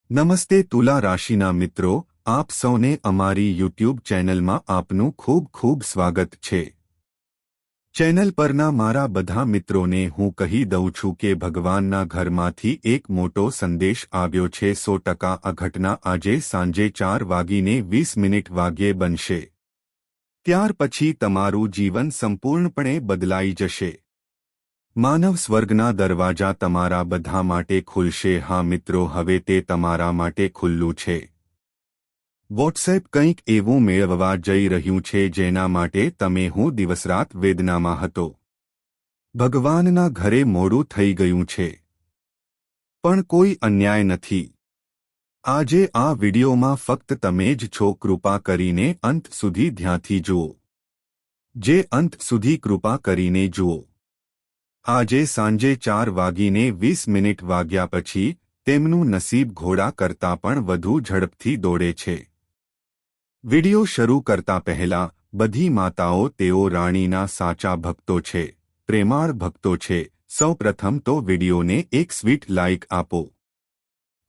નમસ્તે તુલા રાશિના મિત્રો, આપ સૌને અમારી યુટ્યુબ ચેનલમાં આપનું ખૂબ ખૂબ સ્વાગત છે। ચેનલ પરના મારા બધા મિત્રોને હું કહી દઉં છું કે ભગવાનના ઘરમાંથી એક મોટો સંદેશ આવ્યો છે। 100% આ ઘટના આજે સાંજે 4:20 વાગ્યે બનશે। ત્યાર પછી તમારું જીવન સંપૂર્ણપણે બદલાઈ જશે। માનવ સ્વર્ગના દરવાજા તમારા બધા માટે ખુલશે। હા મિત્રો, હવે તે તમારા માટે ખુલ્લું છે। વોટ્સએપ કંઈક એવું મેળવવા જઈ રહ્યું છે જેના માટે તમે હું દિવસરાત વેદનામાં હતો। ભગવાનના ઘરે મોડું થઈ ગયું છે, પણ કોઈ અન્યાય નથી। આજે આ વિડિયોમાં ફક્ત તમે જ છો। કૃપા કરીને અંત સુધી ધ્યાનથી જુઓ। જે અંત સુધી કૃપા કરીને જુઓ। આજે સાંજે 4:20 વાગ્યા પછી તેમનું નસીબ ઘોડા કરતાં પણ વધુ ઝડપથી દોડે છે। વિડિયો શરૂ કરતા પહેલા બધી માતાઓ તેઓ રાણીના સાચા ભક્તો છે, પ્રેમાળ ભક્તો છે। સૌપ્રથમ તો વિડિયોને એક સ્વીટ લાઇક આપો।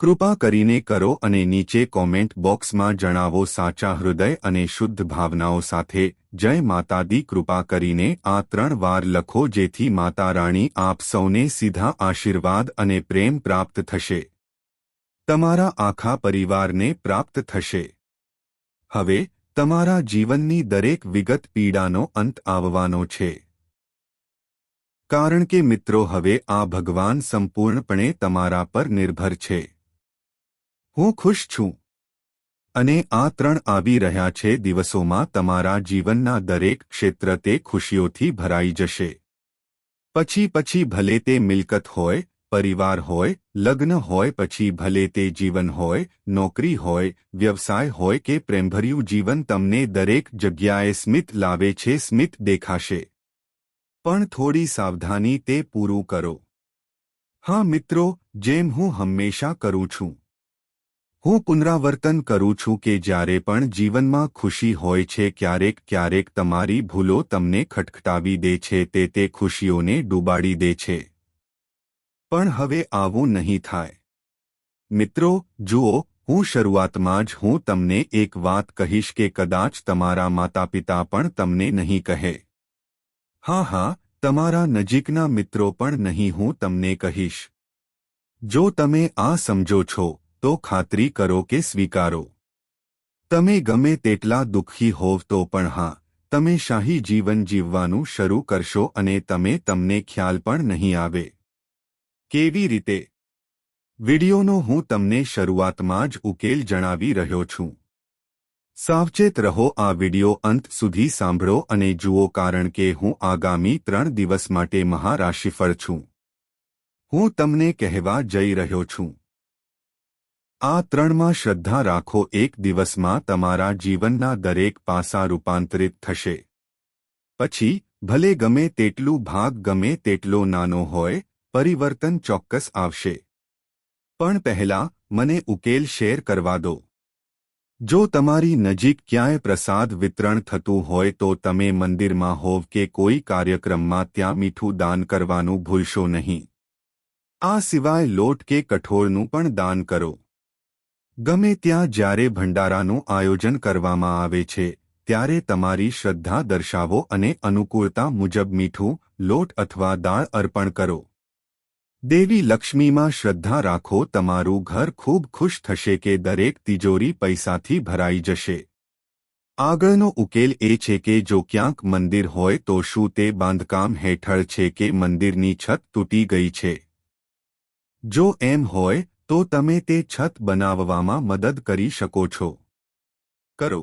કૃપા કરીને કરો અને નીચે કોમેન્ટ બોક્સમાં જણાવો સાચા હૃદય અને શુદ્ધ ભાવનાઓ સાથે જય માતા દી। કૃપા કરીને આ 3 વાર લખો જેથી માતા રાણી આપ સૌને સીધા આશીર્વાદ અને પ્રેમ પ્રાપ્ત થશે, તમારા આખા પરિવારને પ્રાપ્ત થશે। હવે તમારા જીવનની દરેક વિગત પીડાનો અંત આવવાનો છે, કારણ કે મિત્રો હવે આ ભગવાન સંપૂર્ણપણે તમારા પર નિર્ભર છે। હું ખુશ છું અને આ 3 આવી રહ્યા છે દિવસોમાં તમારા જીવનના દરેક ક્ષેત્ર તે ખુશીઓથી ભરાઈ જશે। પછી ભલે તે મિલકત હોય, પરિવાર હોય, લગ્ન હોય, પછી ભલે તે જીવન હોય, નોકરી હોય, વ્યવસાય હોય કે પ્રેમભર્યું જીવન, તમને દરેક જગ્યાએ સ્મિત લાવે છે, સ્મિત દેખાશે। પણ થોડી સાવધાની તે પૂરું કરો। હા મિત્રો, જેમ હું હંમેશા કરું છું, હું પુનરાવર્તન કરું છું કે જ્યારે પણ જીવનમાં ખુશી હોય છે ક્યારેક તમારી ભૂલો તમને ખટખટાવી દે છે, તે ખુશીઓને ડૂબાડી દે છે। પણ હવે આવું નહીં થાય। મિત્રો જુઓ, હું શરૂઆતમાં જ હું તમને એક વાત કહીશ કે કદાચ તમારા માતાપિતા પણ તમને નહીં કહે। હા, તમારા નજીકના મિત્રો પણ નહીં, હું તમને કહીશ। જો તમે આ સમજો છો તો ખાતરી કરો કે સ્વીકારો। તમે ગમે તેટલા દુઃખી હોવ તો પણ હા, તમે શાહી જીવન જીવવાનું શરૂ કરશો અને તમને ખ્યાલ પણ નહીં આવે। કેવી રીતે? વિડિયોનો હું તમને શરૂઆતમાં જ ઉકેલ જણાવી રહ્યો છું। સાવચેત રહો, આ વિડિયો અંત સુધી સાંભળો અને જુઓ, કારણ કે હું આગામી 3 દિવસ માટે મહારાશિફળ છું। હું તમને કહેવા જઈ રહ્યો છું। આ 3માં શ્રદ્ધા રાખો। એક દિવસમાં તમારા જીવનના દરેક પાસા રૂપાંતરિત થશે। પછી ભલે ગમે તેટલું ભાગ ગમે તેટલો નાનો હોય, પરિવર્તન ચોક્કસ આવશે। પણ પહેલા મને ઉકેલ શેર કરવા દો। જો તમારી નજીક ક્યાંય પ્રસાદ વિતરણ થતું હોય તો તમે મંદિરમાં હોવ કે કોઈ કાર્યક્રમમાં ત્યાં મીઠું દાન કરવાનું ભૂલશો નહીં। આ સિવાય લોટ કે કઠોળનું પણ દાન કરો। ગમે ત્યાં જ્યારે ભંડારાનું આયોજન કરવામાં આવે છે ત્યારે તમારી શ્રદ્ધા દર્શાવો અને અનુકૂળતા મુજબ મીઠું, લોટ અથવા દાળ અર્પણ કરો। દેવી લક્ષ્મીમાં શ્રદ્ધા રાખો। તમારું ઘર ખૂબ ખુશ થશે કે દરેક તિજોરી પૈસાથી ભરાઈ જશે। આગળનો ઉકેલ એ છે કે જો ક્યાંક મંદિર હોય તો શું તે બાંધકામ હેઠળ છે કે મંદિરની છત તૂટી ગઈ છે? જો એમ હોય તો તમે તે છત બનાવવામાં મદદ કરી શકો છો। કરો।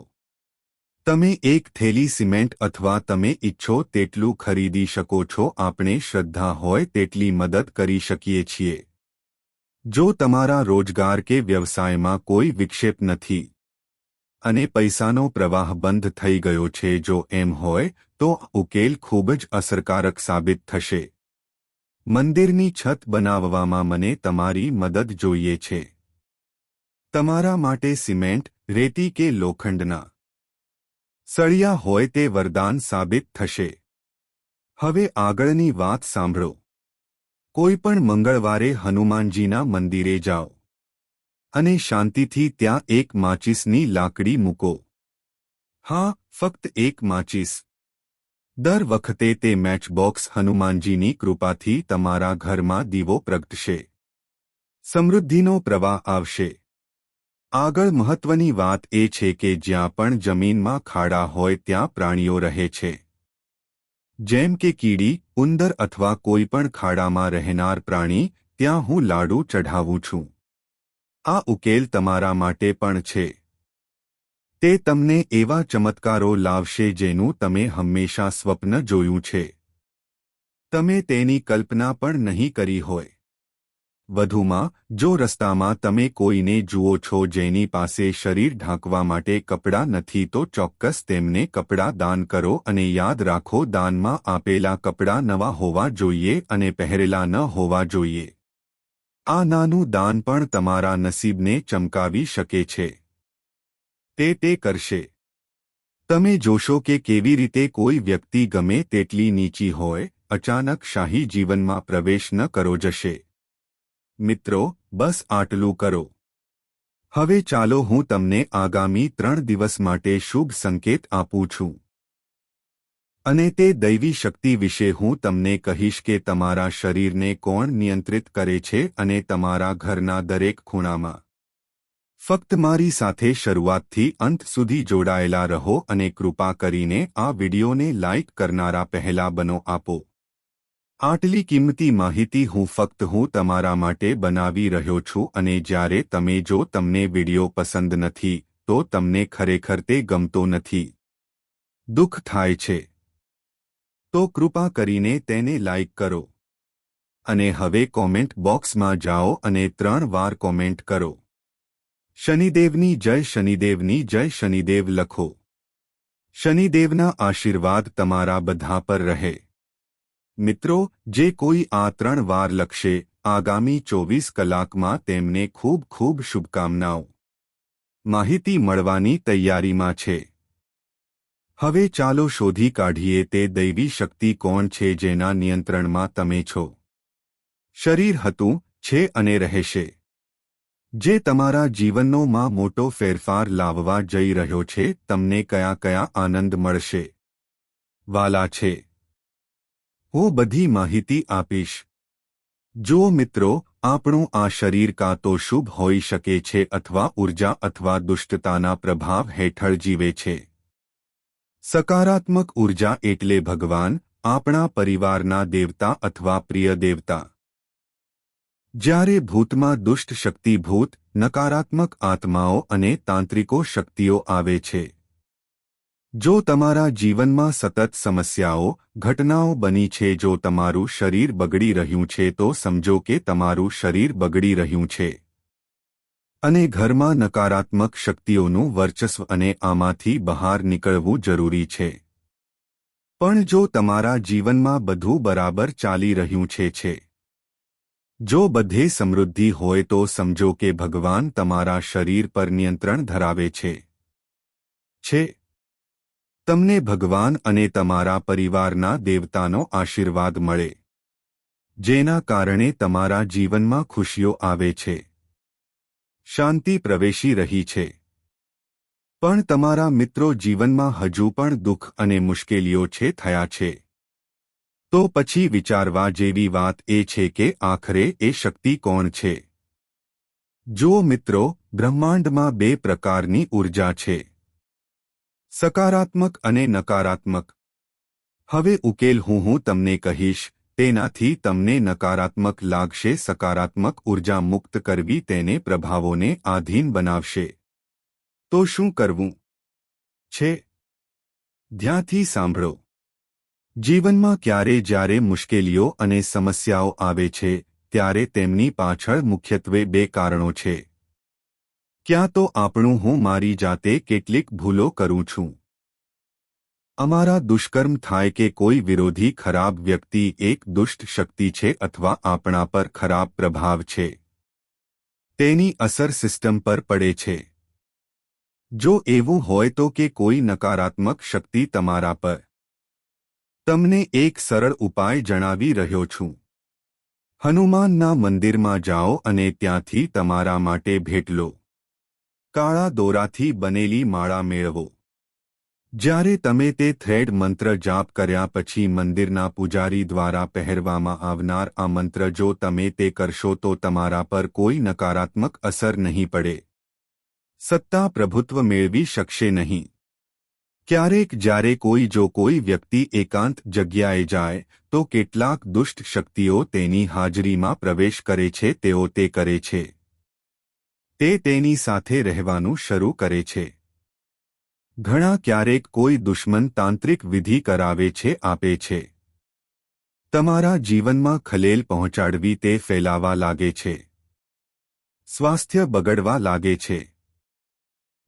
તમે એક થેલી સિમેન્ટ અથવા તમે ઈચ્છો તેટલું ખરીદી શકો છો। આપણે શ્રદ્ધા હોય તેટલી મદદ કરી શકીએ છીએ। જો તમારા રોજગાર કે વ્યવસાયમાં કોઈ વિક્ષેપ નથી અને પૈસાનો પ્રવાહ બંધ થઈ ગયો છે, જો એમ હોય તો ઉકેલ ખૂબ જ અસરકારક સાબિત થશે। મંદિરની છત બનાવવામાં મને તમારી મદદ જોઈએ છે। તમારા માટે સિમેન્ટ, રેતી કે લોખંડના સળિયા હોય તે વરદાન સાબિત થશે। હવે આગળની વાત સાંભળો। કોઈ પણ મંગળવારે હનુમાનજીના મંદિરે જાઓ અને શાંતિથી ત્યાં એક માચીસની લાકડી મૂકો. હા, ફક્ત એક માચીસ. દર વખતે તે મેચબોક્સ હનુમાનજીની કૃપાથી તમારા ઘરમાં દીવો પ્રગટશે. સમૃદ્ધિનો પ્રવાહ આવશે. આગળ મહત્વની વાત એ છે કે જ્યાં પણ જમીનમાં ખાડા હોય ત્યાં પ્રાણીઓ રહે છે. જેમ કે કીડી, ઉંદર અથવા કોઈ પણ ખાડામાં રહેનાર પ્રાણી, ત્યાં હું લાડુ ચઢાવું છું. આ ઉકેલ તમારા માટે પણ છે. તે તમને એવા ચમત્કારો લાવશે જેનું તમે હંમેશા સ્વપ્ન જોયું છે. તમે તેની કલ્પના પણ નહીં કરી હોય. વધુમાં, જો રસ્તામાં તમે કોઈને જુઓ છો જેની પાસે શરીર ઢાંકવા માટે કપડાં નથી તો ચોક્કસ તેમને કપડાં દાન કરો અને યાદ રાખો દાનમાં આપેલા કપડાં નવા હોવા જોઈએ અને પહેરેલા ન હોવા જોઈએ. આ નાનું દાન પણ તમારા નસીબને ચમકાવી શકે છે. તે કરશે. તમે જોશો કે કેવી રીતે કોઈ વ્યક્તિ ગમે તેટલી નીચી હોય, અચાનક શાહી જીવનમાં પ્રવેશ ન કરો જશે. મિત્રો, બસ આટલું કરો. હવે ચાલો હું તમને આગામી 3 દિવસ માટે શુભ સંકેત આપું છું. અને તે દૈવી શક્તિ વિશે હું તમને કહીશ કે તમારા શરીરને કોણ નિયંત્રિત કરે છે અને તમારા ઘરના દરેક ખૂણામાં. ફક્ત મારી સાથે શરૂઆતથી અંત સુધી જોડાયેલા રહો અને કૃપા કરીને આ વિડિયોને લાઇક કરનારા પહેલા બનો આપો. આટલી કિંમતી માહિતી હું તમારા માટે બનાવી રહ્યો છું અને જ્યારે જો તમને વિડિયો પસંદ નથી તો તમને ખરેખર તે ગમતો નથી. દુઃખ થાય છે. તો કૃપા કરીને તેને લાઇક કરો. અને હવે કોમેન્ટ બોક્સમાં જાઓ અને 3 વાર કોમેન્ટ કરો. શનિદેવની જય, શનિદેવની જય, શનિદેવ લખો. શનિદેવના આશીર્વાદ તમારા બધા પર રહે. મિત્રો, જે કોઈ આ 3 વાર લખશે, આગામી 24 કલાકમાં તેમને ખૂબ ખૂબ શુભકામનાઓ. માહિતી મળવાની તૈયારીમાં છે. હવે ચાલો શોધી કાઢીએ તે દૈવી શક્તિ કોણ છે જેના નિયંત્રણમાં તમે છો. શરીર હતું, છે અને રહેશે. જે તમારા જીવનનો મોટો ફેરફાર લાવવા જઈ રહ્યો છે. તમને કયા આનંદ મળશે? વાલા છે. હું બધી માહિતી આપીશ. જુઓ મિત્રો, આપણું આ શરીર કાં તો શુભ હોઈ શકે છે અથવા ઉર્જા અથવા દુષ્ટતાના પ્રભાવ હેઠળ જીવે છે. સકારાત્મક ઉર્જા એટલે ભગવાન, આપણા પરિવારના દેવતા અથવા પ્રિય દેવતા. જ્યારે ભૂતમાં દુષ્ટ શક્તિભૂત, નકારાત્મક આત્માઓ અને તાંત્રિકો શક્તિઓ આવે છે. જો તમારા જીવનમાં સતત સમસ્યાઓ, ઘટનાઓ બની છે, જો તમારું શરીર બગડી રહ્યું છે તો સમજો કે તમારું શરીર બગડી રહ્યું છે. અને ઘરમાં નકારાત્મક શક્તિઓનું વર્ચસ્વ અને આમાંથી બહાર નીકળવું જરૂરી છે. પણ જો તમારા જીવનમાં બધું બરાબર ચાલી રહ્યું છે. જો બધે સમૃદ્ધિ હોય તો સમજો કે ભગવાન તમારા શરીર પર નિયંત્રણ ધરાવે છે. તમને ભગવાન અને તમારા પરિવારના દેવતાનો આશીર્વાદ મળે. જેના કારણે તમારા જીવનમાં ખુશીઓ આવે છે. શાંતિ પ્રવેશી રહી છે. પણ તમારા મિત્રો જીવનમાં હજુ પણ દુઃખ અને મુશ્કેલીઓ થયા છે. તો પછી વિચારવા જેવી વાત એ છે કે આખરે એ શક્તિ કોણ છે? જુઓ મિત્રો, બ્રહ્માંડમાં 2 પ્રકારની ઉર્જા છે. સકારાત્મક અને નકારાત્મક. હવે ઉકેલ હું તમને કહીશ, તેનાથી તમને નકારાત્મક લાગશે. સકારાત્મક ઉર્જા મુક્ત કરવી તેને પ્રભાવોને આધીન બનાવશે. તો શું કરવું છે? ધ્યાનથી સાંભળો. જીવનમાં જ્યારે મુશ્કેલીઓ અને સમસ્યાઓ આવે છે, ત્યારે તેમની પાછળ મુખ્યત્વે 2 કારણો છે. ક્યાં તો આપણું હું મારી જાતે કેટલીક ભૂલો કરું છું. અમારા દુષ્કર્મ થાય કે કોઈ વિરોધી ખરાબ વ્યક્તિ એક દુષ્ટ શક્તિ છે અથવા આપણા પર ખરાબ પ્રભાવ છે. તેની અસર સિસ્ટમ પર પડે છે. જો એવું હોય તો કે કોઈ નકારાત્મક શક્તિ તમારા પર. તમને એક સરળ ઉપાય જણાવી રહ્યો છું. હનુમાનના મંદિરમાં જાઓ અને ત્યાંથી તમારા માટે ભેટ લો. કાળા દોરાથી બનેલી માળા મેળવો. જ્યારે તમે તે થ્રેડ મંત્ર જાપ કર્યા પછી મંદિરના પૂજારી દ્વારા પહેરવામાં આવનાર આ મંત્ર જો તમે તે કરશો તો તમારા પર કોઈ નકારાત્મક અસર નહીં પડે. સત્તા પ્રભુત્વ મેળવી શકશે નહીં. ક્યારેક જ્યારે કોઈ વ્યક્તિ એકાંત જગ્યાએ જાય તો કેટલાક દુષ્ટ શક્તિઓ તેની હાજરીમાં પ્રવેશ કરે છે. તેઓ તે કરે છે. તે તેની સાથે રહેવાનું શરૂ કરે છે. ઘણા ક્યારેક કોઈ દુશ્મન તાંત્રિક વિધિ કરાવે છે, આપે છે. તમારા જીવનમાં ખલેલ પહોંચાડવી તે ફેલાવા લાગે છે. સ્વાસ્થ્ય બગડવા લાગે છે.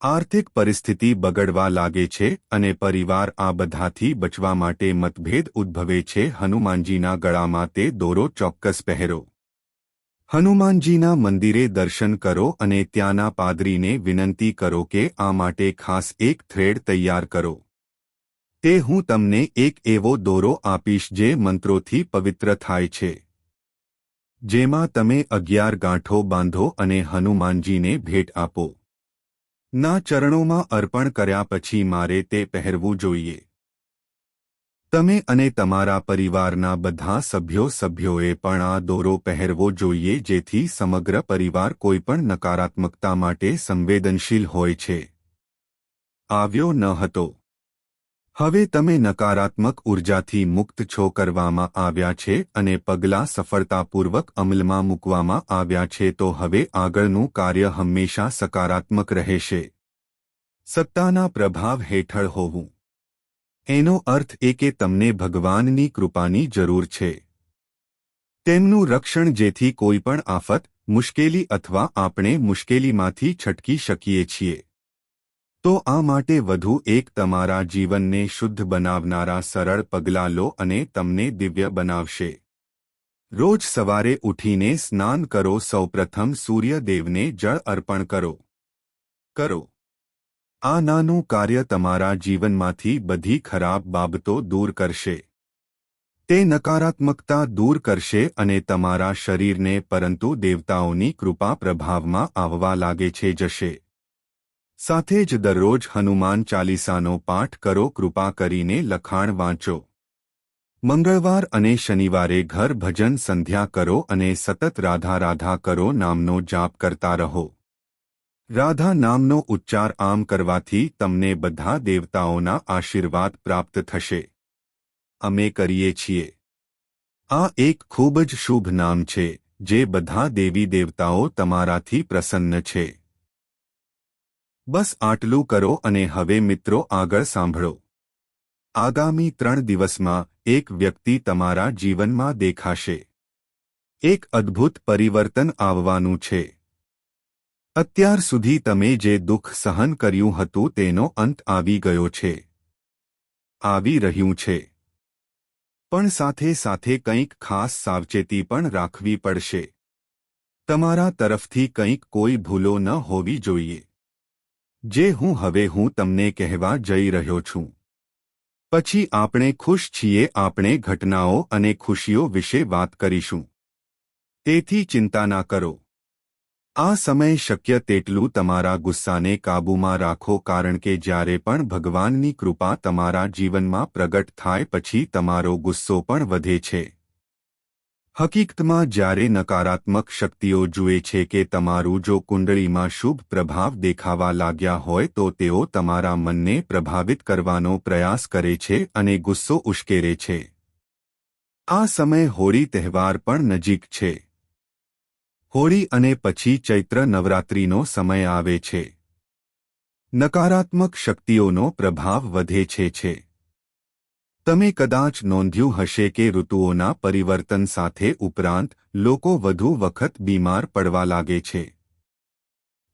આર્થિક પરિસ્થિતિ બગડવા લાગે છે અને પરિવાર આ બધાથી બચવા માટે મતભેદ ઉદ્ભવે છે. હનુમાનજીના ગળામાં તે દોરો ચોક્કસ પહેરો. હનુમાનજીના મંદિરે દર્શન કરો અને ત્યાંના પાદરીને વિનંતી કરો કે આ માટે ખાસ એક થ્રેડ તૈયાર કરો. તે હું તમને એક એવો દોરો આપીશ જે મંત્રોથી પવિત્ર થાય છે. જેમાં તમે 11 ગાંઠો બાંધો અને હનુમાનજીને ભેટ આપો. ના ચરણોમાં અર્પણ કર્યા પછી મારે તે પહેરવું જોઈએ. તમે અને તમારા પરિવારના બધા સભ્યોએ પણ આ દોરો પહેરવો જોઈએ જેથી સમગ્ર પરિવાર કોઈપણ નકારાત્મકતા માટે સંવેદનશીલ હોય છે. આવ્યો ન હતો. હવે તમે નકારાત્મક ઉર્જાથી મુક્ત છો. કરવામાં આવ્યા છે અને પગલાં સફળતાપૂર્વક અમલમાં મૂકવામાં આવ્યા છે તો હવે આગળનું કાર્ય હંમેશા સકારાત્મક રહેશે. સત્તાના પ્રભાવ હેઠળ હોવું. એનો અર્થ એ કે તમને ભગવાનની કૃપાની જરૂર છે. તેમનું રક્ષણ જેથી કોઈપણ આફત, મુશ્કેલી અથવા આપણે મુશ્કેલીમાંથી છટકી શકીએ છીએ. તો આ માટે વધુ એક તમારા જીવનને શુદ્ધ બનાવનારા સરળ પગલાં લો અને તમને દિવ્ય બનાવશે. રોજ સવારે ઉઠીને સ્નાન કરો. સૌપ્રથમ સૂર્યદેવને જળ અર્પણ કરો. આ નાનું કાર્ય તમારા જીવનમાંથી બધી ખરાબ બાબતો દૂર કરશે. તે નકારાત્મકતા દૂર કરશે અને તમારા શરીરને પરંતુ દેવતાઓની કૃપા પ્રભાવમાં આવવા લાગે છે જશે. સાથે જ દરરોજ હનુમાન ચાલીસાનો પાઠ કરો. કૃપા કરીને લખાણ વાંચો. મંગળવાર અને શનિવારે ઘર ભજન સંધ્યા કરો અને સતત રાધા રાધા કરો નામનો જાપ કરતા રહો. રાધા નામનો ઉચ્ચાર આમ કરવાથી તમને બધા દેવતાઓના આશીર્વાદ પ્રાપ્ત થશે. અમે કરીએ છીએ. આ એક ખૂબ જ શુભ નામ છે જે બધા દેવી દેવતાઓ તમારાથી પ્રસન્ન છે. બસ આટલું કરો અને હવે મિત્રો આગળ સાંભળો. આગામી 3 દિવસમાં એક વ્યક્તિ તમારા જીવનમાં દેખાશે. એક અદ્ભુત પરિવર્તન આવવાનું છે. અત્યાર સુધી તમે જે દુઃખ સહન કર્યું હતું તેનો અંત આવી ગયો છે. આવી રહ્યું છે. પણ સાથે સાથે કંઈક ખાસ સાવચેતી પણ રાખવી પડશે. તમારા તરફથી કંઈક કોઈ ભૂલો ન હોવી જોઈએ. જે હું તમને કહેવા જઈ રહ્યો છું. પછી આપણે ખુશ છીએ. આપણે ઘટનાઓ અને ખુશીઓ વિશે વાત કરીશું. તેથી ચિંતા ના કરો. આ સમય શક્ય તેટલું તમારા ગુસ્સાને કાબૂમાં રાખો કારણ કે જ્યારે પણ ભગવાનની કૃપા તમારા જીવનમાં પ્રગટ થાય પછી તમારો ગુસ્સો પણ વધે છે. હકીકતમાં જ્યારે નકારાત્મક શક્તિઓ જુએ છે કે તમારું જો કુંડળીમાં શુભ પ્રભાવ દેખાવા લાગ્યા હોય તો તેઓ તમારા મનને પ્રભાવિત કરવાનો પ્રયાસ કરે છે અને ગુસ્સો ઉશ્કેરે છે. આ સમય હોળી તહેવાર પણ નજીક છે. હોળી અને પછી ચૈત્ર નવરાત્રિનો સમય આવે છે. નકારાત્મક શક્તિઓનો પ્રભાવ વધે છે. તમે કદાચ નોંધ્યું હશે કે ઋતુઓના પરિવર્તન સાથે ઉપરાંત લોકો વધુ વખત બીમાર પડવા લાગે છે.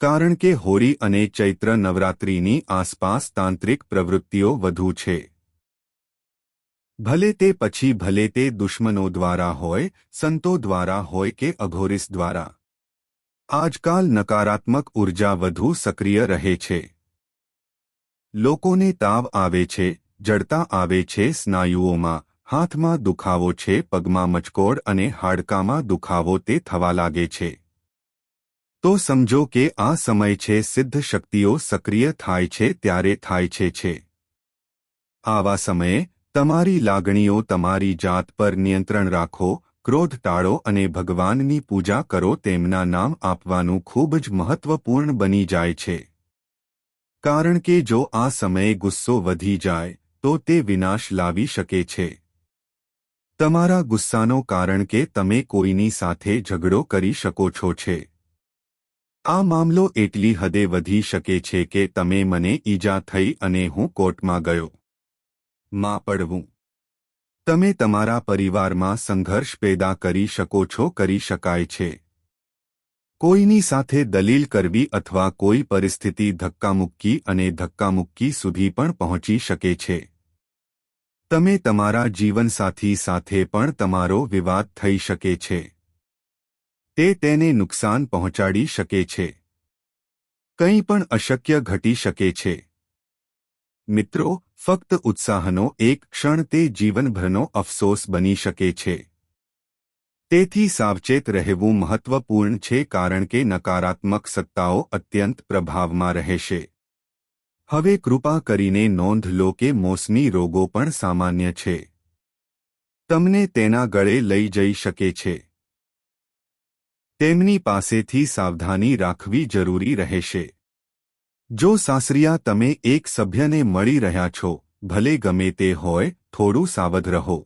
કારણ કે હોળી અને ચૈત્ર નવરાત્રિની આસપાસ તાંત્રિક પ્રવૃત્તિઓ વધુ છે. ભલે તે દુશ્મનો દ્વારા હોય, સંતો દ્વારા હોય કે અઘોરિસ દ્વારા. આજકાલ નકારાત્મક ઉર્જા વધુ સક્રિય રહે છે. લોકોને તાવ આવે છે, જડતા આવે છે સ્નાયુઓમાં, હાથમાં દુખાવો છે, પગમાં મચકોડ અને હાડકામાં દુખાવો તે થવા લાગે છે, તો સમજો કે આ સમય છે સિદ્ધ શક્તિઓ સક્રિય થાય છે ત્યારે થાય છે. આવા સમયે તમારી લાગણીઓ, તમારી જાત પર નિયંત્રણ રાખો, ક્રોધ ટાળો અને ભગવાનની પૂજા કરો. તેમના નામ આપવાનું ખૂબ જ મહત્વપૂર્ણ બની જાય છે, કારણ કે જો આ સમયે ગુસ્સો વધી જાય તો તે વિનાશ લાવી શકે છે. તમારા ગુસ્સાનો કારણ કે તમે કોઈની સાથે ઝઘડો કરી શકો છો છે. આ મામલો એટલી હદે વધી શકે છે કે તમે મને ઈજા થઈ અને હું કોર્ટમાં ગયો માં પડવું. તમે તમારા પરિવારમાં સંઘર્ષ પેદા કરી શકો છો, કરી શકાય છે. કોઈની સાથે દલીલ કરવી અથવા કોઈ પરિસ્થિતિ ધક્કામુક્કી અને ધક્કામુક્કી સુધી પણ પહોંચી શકે છે. તમે તમારા જીવનસાથી સાથે પણ તમારો વિવાદ થઈ શકે છે. તે તેને નુકસાન પહોંચાડી શકે છે. કંઈ પણ અશક્ય ઘટી શકે છે. મિત્રો, ફક્ત ઉત્સાહનો એક ક્ષણ તે જીવનભરનો અફસોસ બની શકે છે. તેથી સાવચેત રહેવું મહત્વપૂર્ણ છે, કારણ કે નકારાત્મક સત્તાઓ અત્યંત પ્રભાવમાં રહેશે. હવે કૃપા કરીને નોંધ લો કે મોસમી રોગો પણ સામાન્ય છે. તમને તેના ગળે લઈ જઈ શકે છે. તેમની પાસેથી સાવધાની રાખવી જરૂરી રહેશે. જો સાસરિયા તમે એક સભ્યને મળી રહ્યા છો, ભલે ગમે તે હોય, થોડું સાવધ રહો.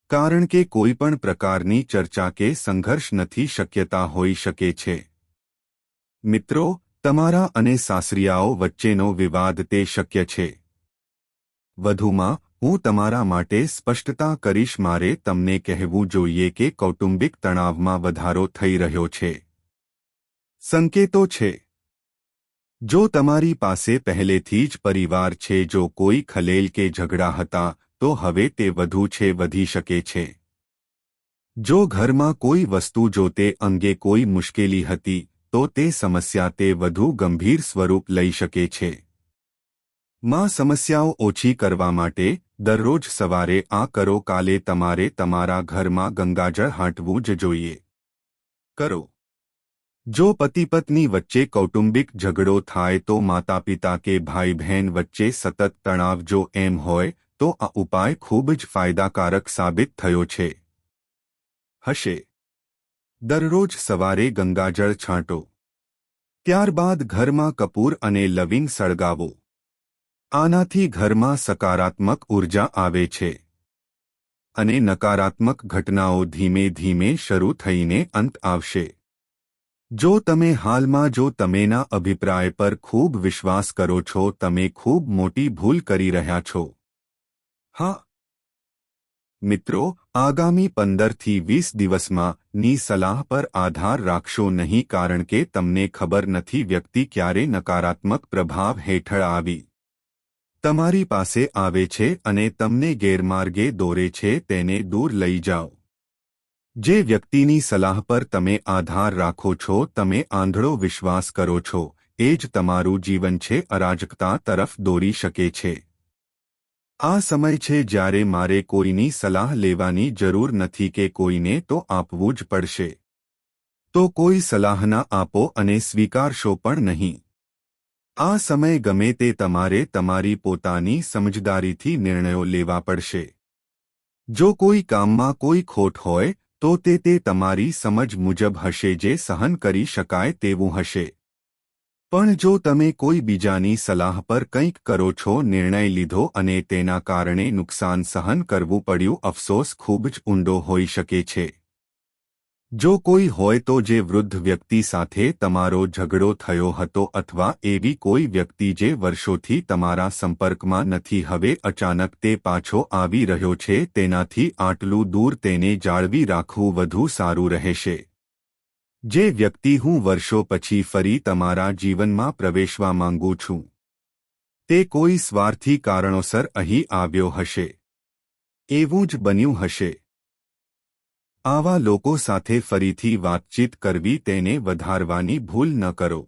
કારણ કે કોઈ પણ પ્રકારની ચર્ચા કે સંઘર્ષ નથી શક્યતા હોઈ શકે છે. મિત્રો, તમારા અને સાસરિયાઓ વચ્ચેનો વિવાદ તે શક્ય છે. વધુમાં, હું તમારા માટે સ્પષ્ટતા કરીશ. મારે તમને કહેવું જોઈએ કે કૌટુંબિક તણાવમાં વધારો થઈ રહ્યો છે. સંકેતો છે. જો તમારી પાસે પહેલેથી જ પરિવાર છે, જો કોઈ ખલેલ કે ઝઘડા હતા, તો હવે તે વધુ છે, વધી શકે છે. જો ઘરમાં કોઈ વસ્તુ, જો તે અંગે કોઈ મુશ્કેલી હતી, તો તે સમસ્યા તે વધુ ગંભીર સ્વરૂપ લઈ શકે છે. માં સમસ્યાઓ ઓછી કરવા માટે દરરોજ સવારે આ કરો. કાલે તમારે તમારા ઘરમાં ગંગાજળ હાંટવું જ જોઈએ. કરો. જો પતિ પત્ની વચ્ચે કૌટુંબિક ઝઘડો થાય તો માતાપિતા કે ભાઈ બહેન વચ્ચે સતત તણાવ જો એમ હોય તો આ ઉપાય ખૂબ જ ફાયદાકારક સાબિત થયો છે. હશે. દરરોજ સવારે ગંગાજળ છાંટો. ત્યારબાદ ઘરમાં કપૂર અને લવિંગ સળગાવો. આનાથી ઘરમાં સકારાત્મક ઉર્જા આવે છે અને નકારાત્મક ઘટનાઓ ધીમે ધીમે શરૂ થઈને અંત આવશે. જો તમે હાલમાં જો તમેના અભિપ્રાય પર ખૂબ વિશ્વાસ કરો છો, તમે ખૂબ મોટી ભૂલ કરી રહ્યા છો. હા મિત્રો, આગામી 15 થી 20 દિવસમાં ની સલાહ પર આધાર રાખશો નહીં, કારણ કે તમને ખબર નથી વ્યક્તિ ક્યારે નકારાત્મક પ્રભાવ હેઠળ આવી તમારી પાસે આવે છે અને તમને ગેરમાર્ગે દોરે છે. તેને દૂર લઈ જાઓ. જે વ્યક્તિની સલાહ પર તમે આધાર રાખો છો, તમે આંધળો વિશ્વાસ કરો છો, એ જ તમારું જીવન છે અરાજકતા તરફ દોરી શકે છે. આ સમય છે જ્યારે મારે કોઈની સલાહ લેવાની જરૂર નથી કે કોઈને તો આપવું જ પડશે. તો કોઈ સલાહ ના આપો અને સ્વીકારશો પણ નહીં. આ સમય ગમે તે તમારે તમારી પોતાની સમજદારીથી નિર્ણયો લેવા પડશે. જો કોઈ કામમાં કોઈ ખોટ હોય તો તે તમારી સમજ મુજબ હશે, જે સહન કરી શકાય તેવું હશે. પણ જો તમે કોઈ બીજાની સલાહ પર કંઈક કરો છો, નિર્ણય લીધો અને તેના કારણે નુકસાન સહન કરવું પડ્યું, અફસોસ ખૂબ જ ઊંડો હોઈ શકે છે. જો કોઈ હોય તો જે વૃદ્ધ વ્યક્તિ સાથે તમારો ઝઘડો થયો હતો, અથવા એવી કોઈ વ્યક્તિ જે વર્ષોથી તમારા સંપર્કમાં નથી, હવે અચાનક તે પાછો આવી રહ્યો છે, તેનાથી આટલું દૂર તેને જાળવી રાખવું વધુ સારું રહેશે. જે વ્યક્તિ હું વર્ષો પછી ફરી તમારા જીવનમાં પ્રવેશવા માંગુ છું, તે કોઈ સ્વાર્થી કારણોસર અહીં આવ્યો હશે. એવું જ બન્યું હશે. આવા લોકો સાથે ફરીથી વાતચીત કરવી, તેને વધારવાની ભૂલ ન કરો.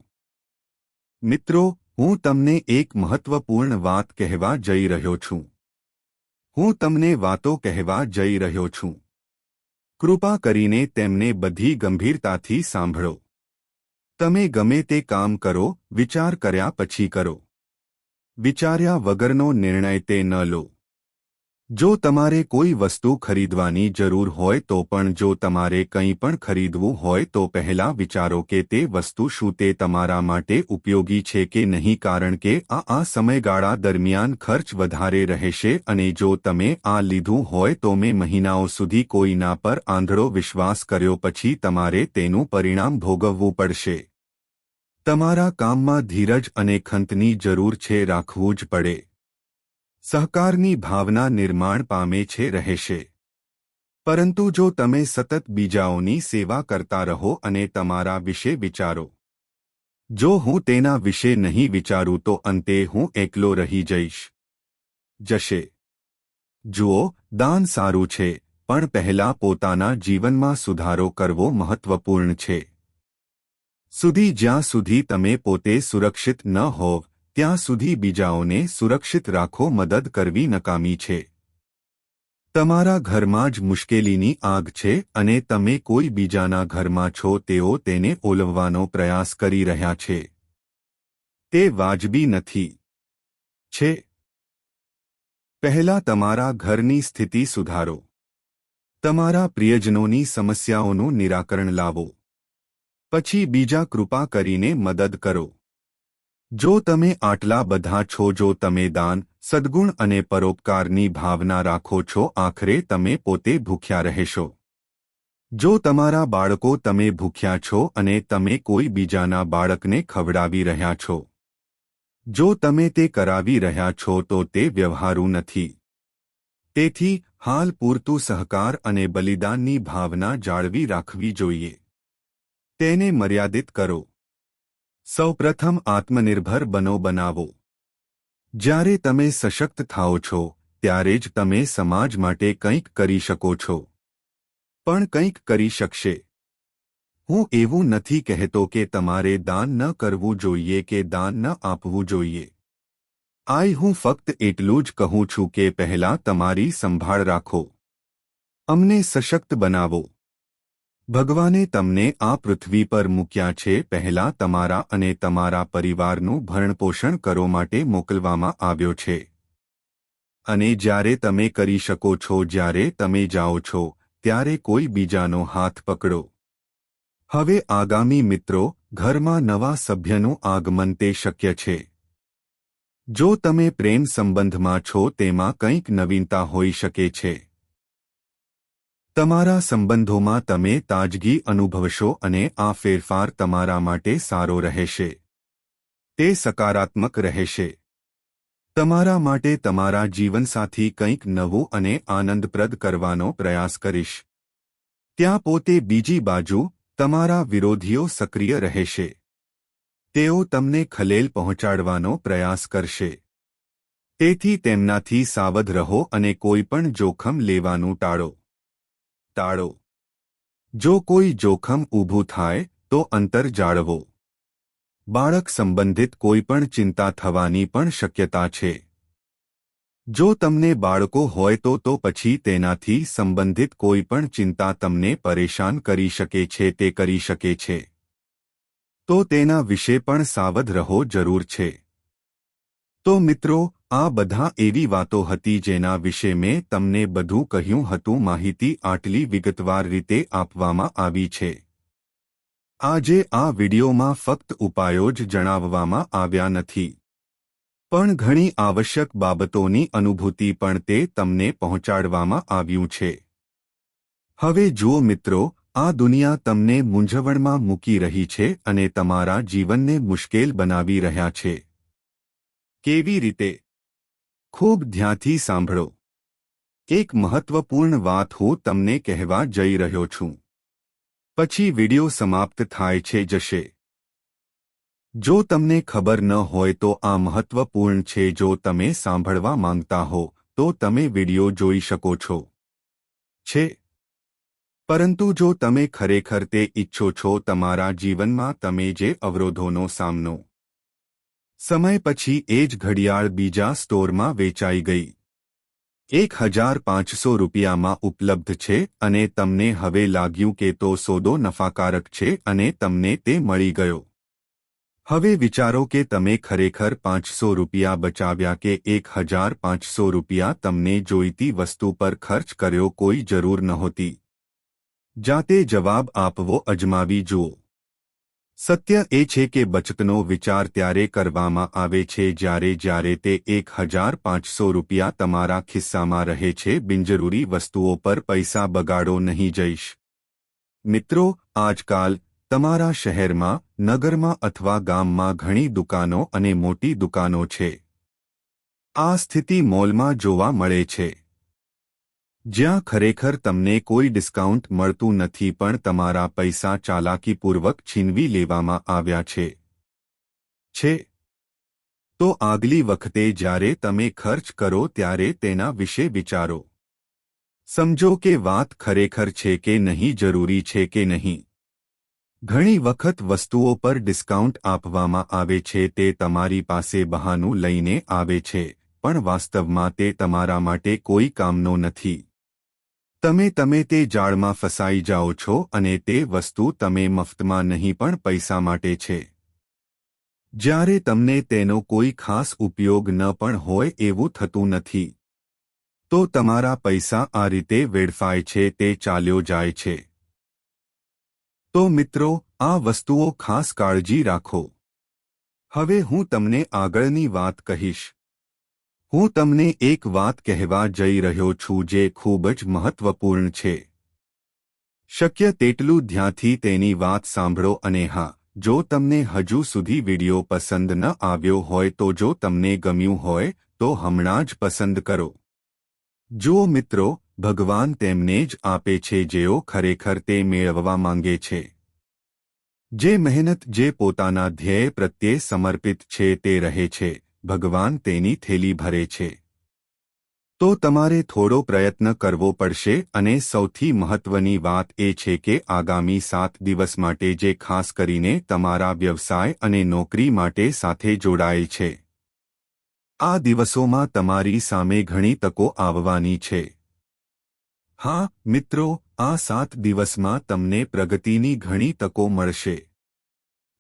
મિત્રો, હું તમને એક મહત્વપૂર્ણ વાત કહેવા જઈ રહ્યો છું. હું તમને વાતો કહેવા જઈ રહ્યો છું. કૃપા કરીને તેમને બધી ગંભીરતાથી સાંભળો. તમે ગમે તે કામ કરો, વિચાર કર્યા પછી કરો. વિચાર્યા વગરનો નિર્ણય તે ન લો. જો તમારે કોઈ વસ્તુ ખરીદવાની જરૂર હોય તો પણ જો તમારે કંઈ પણ ખરીદવું હોય તો પહેલા વિચારો કે તે વસ્તુ શું તે તમારા માટે ઉપયોગી છે કે નહીં, કારણ કે આ સમયગાળા દરમિયાન ખર્ચ વધારે રહેશે અને જો તમે આ લીધું હોય તો મહિનાઓ સુધી કોઈના પર આંધળો વિશ્વાસ કર્યો પછી તમારે તેનું પરિણામ ભોગવવું પડશે. તમારા કામમાં ધીરજ અને ખંતની જરૂર છે, રાખવું જ પડે. સહકારની ભાવના નિર્માણ પામે છે રહેશે. પરંતુ જો તમે સતત બીજાઓની સેવા કરતા રહો અને તમારા વિશે વિચારો, જો હું તેના વિશે નહીં વિચારું તો અંતે હું એકલો રહી જશે. જુઓ, દાન સારું છે, પણ પહેલા પોતાના જીવનમાં સુધારો કરવો મહત્વપૂર્ણ છે. જ્યાં સુધી તમે પોતે સુરક્ષિત ન હોવ ત્યાં સુધી બીજાઓને સુરક્ષિત રાખો. મદદ કરવી નકામી છે. તમારા ઘરમાં જ મુશ્કેલીની આગ છે અને તમે કોઈ બીજાના ઘરમાં છો. તેઓ તેને ઓલવવાનો પ્રયાસ કરી રહ્યા છે. તે વાજબી નથી. પહેલા તમારા ઘરની સ્થિતિ સુધારો. તમારા પ્રિયજનોની સમસ્યાઓનું નિરાકરણ લાવો. પછી બીજા કૃપા કરીને મદદ કરો. જો તમે આટલા બધા છો, જો તમે દાન, સદ્ગુણ અને પરોપકારની ભાવના રાખો છો, આખરે તમે પોતે ભૂખ્યા રહેશો. જો તમારા બાળકો તમે ભૂખ્યા છો અને તમે કોઈ બીજાના બાળકને ખવડાવી રહ્યા છો, જો તમે તે કરાવી રહ્યા છો તો તે વ્યવહારુ નથી. તેથી હાલ પૂરતું સહકાર અને બલિદાનની ભાવના જાળવી રાખવી જોઈએ. તેને મર્યાદિત કરો. સૌપ્રથમ આત્મનિર્ભર બનાવો. જ્યારે તમે સશક્ત થાઓ છો ત્યારે જ તમે સમાજ માટે કંઈક કરી શકો છો. પણ કંઈક કરી શકશે. હું એવું નથી કહેતો કે તમારે દાન ન કરવું જોઈએ કે દાન ન આપવું જોઈએ. હું ફક્ત એટલું જ કહું છું કે પહેલા તમારી સંભાળ રાખો. અમને સશક્ત બનાવો. ભગવાને તમને આ પૃથ્વી પર મૂક્યા છે પહેલા તમારા અને તમારા પરિવારનું ભરણપોષણ કરવા માટે મોકલવામાં આવ્યો છે. અને જ્યારે તમે કરી શકો છો, જ્યારે તમે જાઓ છો ત્યારે કોઈ બીજાનો હાથ પકડો. હવે આગામી મિત્રો, ઘરમાં નવા સભ્યનું આગમન તે શક્ય છે. જો તમે પ્રેમ સંબંધમાં છો તેમાં કંઈક નવીનતા હોઈ શકે છે. તમારા સંબંધોમાં તમે તાજગી અનુભવશો અને આ ફેરફાર તમારા માટે સારો રહેશે. તે સકારાત્મક રહેશે. તમારા માટે તમારા જીવનસાથી કંઈક નવું અને આનંદપ્રદ કરવાનો પ્રયાસ કરીશ. ત્યાં પોતે બીજી બાજુ તમારા વિરોધીઓ સક્રિય રહેશે. તેઓ તમને ખલેલ પહોંચાડવાનો પ્રયાસ કરશે. તેથી તેમનાથી સાવધ રહો અને કોઈપણ જોખમ લેવાનું ટાળો. જો કોઈ જોખમ ઊભું થાય તો અંતર જાળવો. બાળક સંબંધિત કોઈપણ ચિંતા થવાની પણ શક્યતા છે. જો તમને બાળકો હોય તો પછી તેનાથી સંબંધિત કોઈપણ ચિંતા તમને પરેશાન કરી શકે છે, તે કરી શકે છે. તો તેના વિશે પણ સાવધ રહો જરૂર છે. તો મિત્રો, આ બધા એવી વાતો હતી જેના વિશે મેં તમને બધું કહ્યું હતું. માહિતી આટલી વિગતવાર રીતે આપવામાં આવી છે. આજે આ વિડિયોમાં ફક્ત ઉપાયો જ જણાવવામાં આવ્યા નથી, પણ ઘણી આવશ્યક બાબતોની અનુભૂતિ પણ તે તમને પહોંચાડવામાં આવ્યું છે. હવે જુઓ મિત્રો, આ દુનિયા તમને મૂંઝવણમાં મૂકી રહી છે અને તમારા જીવનને મુશ્કેલ બનાવી રહ્યા છે. કેવી રીતે? ખૂબ ધ્યાનથી સાંભળો. એક મહત્વપૂર્ણ વાત હું તમને કહેવા જઈ રહ્યો છું. પછી વિડિયો સમાપ્ત થાય છે જશે. જો તમને ખબર ન હોય તો આ મહત્વપૂર્ણ છે. જો તમે સાંભળવા માંગતા હો તો તમે વિડિયો જોઈ શકો છો. પરંતુ જો તમે ખરેખર તે ઈચ્છો છો, તમારા જીવનમાં તમે જે અવરોધોનો સામનો સમય પછી એ જ ઘડિયાળ બીજા સ્ટોરમાં વેચાઈ ગઈ. ₹1,500 રૂપિયામાં ઉપલબ્ધ છે અને તમને હવે લાગ્યું કે તો સોદો નફાકારક છે અને તમને તે મળી ગયો. હવે વિચારો કે તમે ખરેખર ₹500 રૂપિયા બચાવ્યા કે ₹1,500 રૂપિયા તમને જોઈતી વસ્તુ પર ખર્ચ કર્યો કોઈ જરૂર નહોતી. જાતે જવાબ આપવો અજમાવી જુઓ. સત્ય એ છે કે બચતનો વિચાર ત્યારે કરવામાં આવે છે જ્યારે તે ₹1,500 રૂપિયા તમારા ખિસ્સામાં રહે છે. બિનજરૂરી વસ્તુઓ પર પૈસા બગાડો નહીં જઈશ. મિત્રો, આજકાલ તમારા શહેરમાં, નગરમાં અથવા ગામમાં ઘણી દુકાનો અને મોટી દુકાનો છે. આ સ્થિતિ મોલમાં જોવા મળે છે, જ્યાં ખરેખર તમને કોઈ ડિસ્કાઉન્ટ મળતું નથી પણ તમારા પૈસા ચાલાકીપૂર્વક છીનવી લેવામાં આવ્યા છે. તો આગલી વખતે જ્યારે તમે ખર્ચ કરો ત્યારે તેના વિશે વિચારો. સમજો કે વાત ખરેખર છે કે નહીં, જરૂરી છે કે નહીં. ઘણી વખત વસ્તુઓ પર ડિસ્કાઉન્ટ આપવામાં આવે છે તે તમારી પાસે બહાનું લઈને આવે છે, પણ વાસ્તવમાં તે તમારા માટે કોઈ કામનો નથી. તમે તે જાળમાં ફસાઈ જાઓ છો અને તે વસ્તુ તમે મફતમાં નહીં પણ પૈસા માટે છે. જ્યારે તમને તેનો કોઈ ખાસ ઉપયોગ ન પણ હોય એવું થતું નથી, તો તમારા પૈસા આ રીતે વેડફાય છે, તે ચાલ્યો જાય છે. તો મિત્રો, આ વસ્તુઓ ખાસ કાળજી રાખો. હવે હું તમને આગળની વાત કહીશ. હું તમને એક વાત કહેવા જઈ રહ્યો છું જે ખૂબ જ મહત્વપૂર્ણ છે. શક્ય તેટલું ધ્યાનથી તેની વાત સાંભળો અને હા, જો તમને હજુ સુધી વિડિયો પસંદ ન આવ્યો હોય તો જો તમને ગમ્યું હોય તો હમણાં જ પસંદ કરો. જુઓ મિત્રો, ભગવાન તેમને જ આપે છે જેઓ ખરેખર તે મેળવવા માંગે છે. જે મહેનત, જે પોતાના ધ્યેય પ્રત્યે સમર્પિત છે તે રહે છે, ભગવાન તેની થેલી ભરે છે. તો તમારે થોડો પ્રયત્ન કરવો પડશે અને સૌથી મહત્વની વાત એ છે કે આગામી 7 દિવસ માટે જે ખાસ કરીને તમારા વ્યવસાય અને નોકરી માટે સાથે જોડાયેલ છે. આ દિવસોમાં તમારી સામે ઘણી તકો આવવાની છે. હા મિત્રો, આ 7 દિવસમાં તમને પ્રગતિની ઘણી તકો મળશે.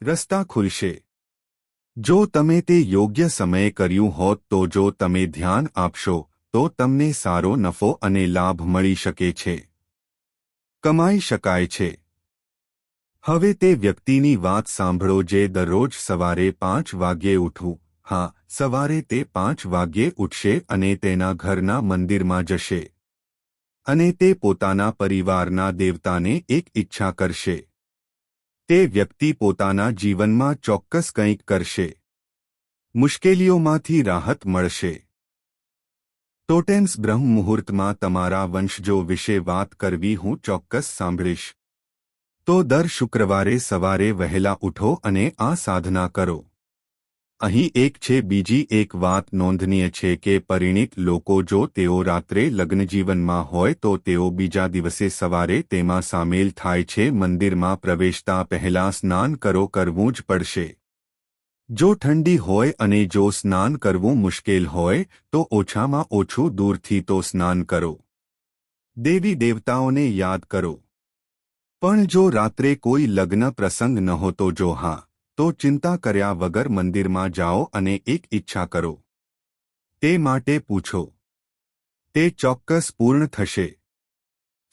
રસ્તા ખુલશે. જો તમે તે યોગ્ય સમયે કર્યું હોત તો જો તમે ધ્યાન આપશો તો તમને સારો નફો અને લાભ મળી શકે છે. કમાઈ શકાય છે. હવે તે વ્યક્તિની વાત સાંભળો જે દરરોજ સવારે 5 વાગ્યે ઉઠવું. હા, સવારે તે 5 વાગ્યે ઉઠશે અને તેના ઘરના મંદિરમાં જશે. અને તે પોતાના પરિવારના દેવતાને એક ઈચ્છા કરશે. તે વ્યક્તિ પોતાના જીવનમાં ચોક્કસ કંઈક કરશે. મુશ્કેલીઓમાંથી રાહત મળશે. ટોટેમ્સ બ્રહ્મ મુહૂર્તમાં તમારા વંશજો વિશે વાત કરવી હું ચોક્કસ સાંભળીશ. તો દર શુક્રવારે સવારે વહેલા ઉઠો અને આ સાધના કરો. અહીં એક છે બીજી એક વાત નોંધનીય છે કે પરિણીત લોકો જો તેઓ રાત્રે લગ્નજીવનમાં હોય તો તેઓ બીજા દિવસે સવારે તેમાં સામેલ થાય છે. મંદિરમાં પ્રવેશતા પહેલા સ્નાન કરવું જ પડશે. જો ઠંડી હોય અને જો સ્નાન કરવું મુશ્કેલ હોય તો ઓછામાં ઓછું દૂરથી તો સ્નાન કરો. દેવી દેવતાઓને યાદ કરો. પણ જો રાત્રે કોઈ લગ્ન પ્રસંગ નહોતો, જો હા, તો ચિંતા કર્યા વગર મંદિરમાં જાઓ અને એક ઈચ્છા કરો. તે માટે પૂછો. તે ચોક્કસ પૂર્ણ થશે.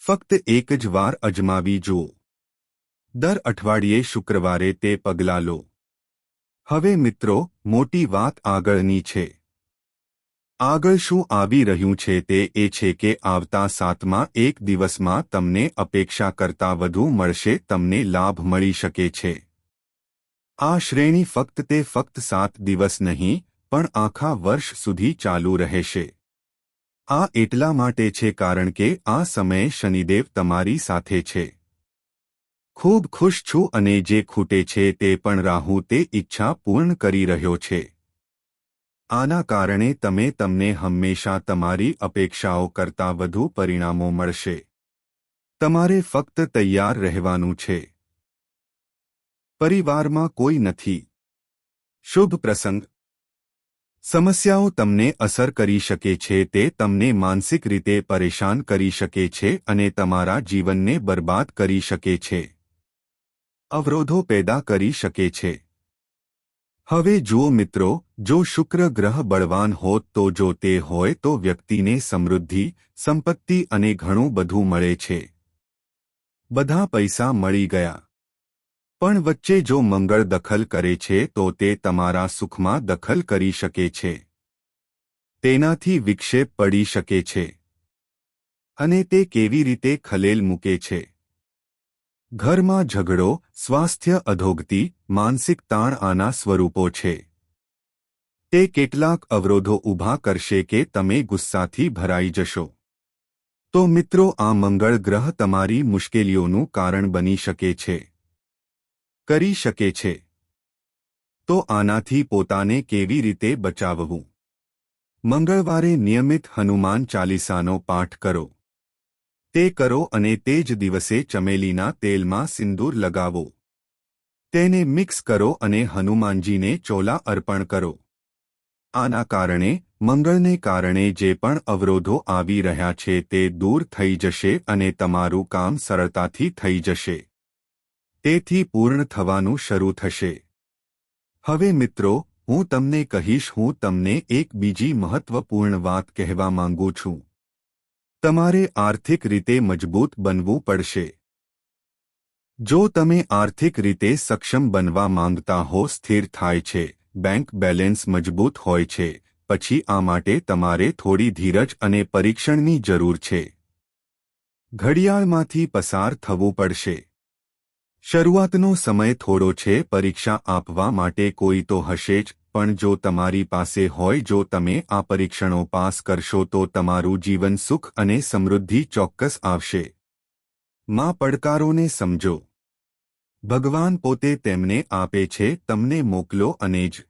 ફક્ત એક જ વાર અજમાવી જુઓ. દર અઠવાડિયે શુક્રવારે તે પગલાં લો. હવે મિત્રો, મોટી વાત આગળની છે. આગળ શું આવી રહ્યું છે તે એ છે કે આવતા 7મા એક દિવસમાં તમને અપેક્ષા કરતાં વધુ મળશે. તમને લાભ મળી શકે છે. આ શ્રેણી ફક્ત 7 દિવસ નહીં પણ આખા વર્ષ સુધી ચાલુ રહેશે. આ એટલા માટે છે કારણ કે આ સમયે શનિદેવ તમારી સાથે છે. ખૂબ ખુશ છું અને જે ખૂટે છે તે પણ રાહુ તે ઈચ્છા પૂર્ણ કરી રહ્યો છે. આના કારણે તમને હંમેશા તમારી અપેક્ષાઓ કરતાં વધુ પરિણામો મળશે. તમારે ફક્ત તૈયાર રહેવાનું છે. પરિવારમાં કોઈ નથી. શુભ પ્રસંગ. સમસ્યાઓ તમને અસર કરી શકે છે, તે તમને માનસિક રીતે પરેશાન કરી શકે છે અને તમારા જીવનને બરબાદ કરી શકે છે, અવરોધો પેદા કરી શકે છે। હવે જુઓ મિત્રો, જો શુક્ર ગ્રહ બળવાન હોત તો જો તે હોય તો વ્યક્તિને સમૃદ્ધિ, સંપત્તિ અને ઘણું બધું મળે છે। બધા પૈસા મળી ગયા। પણ વચ્ચે જો મંગળ દખલ કરે છે તો તે તમારા સુખમાં દખલ કરી શકે છે। તેનાથી વિક્ષેપ પડી શકે છે અને તે કેવી રીતે ખલેલ મૂકે છે। ઘરમાં ઝઘડો, સ્વાસ્થ્ય અધોગતિ, માનસિક તાણ આના સ્વરૂપો છે। તે કેટલાક અવરોધો ઊભા કરશે કે તમે ગુસ્સાથી ભરાઈ જશો। તો મિત્રો, આ મંગળ ગ્રહ તમારી મુશ્કેલીઓનું કારણ બની શકે છે, કરી શકે છે। તો આનાથી પોતાને કેવી રીતે બચાવવું? મંગળવારે નિયમિત હનુમાન ચાલીસાનો પાઠ કરો। તે કરો અને તે જ દિવસે ચમેલીના તેલમાં સિંદૂર લગાવો। તેને મિક્સ કરો અને હનુમાનજીને ચોલા અર્પણ કરો। આના કારણે મંગળને કારણે જે પણ અવરોધો આવી રહ્યા છે તે દૂર થઈ જશે અને તમારું કામ સરળતાથી થઈ જશે। તેથી પૂર્ણ થવાનું શરૂ થશે। હવે મિત્રો, હું તમને કહીશ, હું તમને એક બીજી મહત્વપૂર્ણ વાત કહેવા માંગુ છું। તમારે આર્થિક રીતે મજબૂત બનવું પડશે। જો તમે આર્થિક રીતે સક્ષમ બનવા માંગતા હો, સ્થિર થાય છે, બેંક બેલેન્સ મજબૂત હોય છે, પછી આ માટે તમારે થોડી ધીરજ અને પરીક્ષણની જરૂર છે। ઘડિયાળમાંથી પસાર થવું પડશે। શરૂઆતનો સમય થોડો છે, પરીક્ષા આપવા માટે કોઈ તો હશે જ, પણ જો તમારી પાસે હોય, જો તમે આ પરીક્ષણો પાસ કરશો તો તમારું જીવન સુખ અને સમૃદ્ધિ ચોક્કસ આવશે। માં પડકારોને સમજો। ભગવાન પોતે તેમને આપે છે, તમને મોકલો અને જ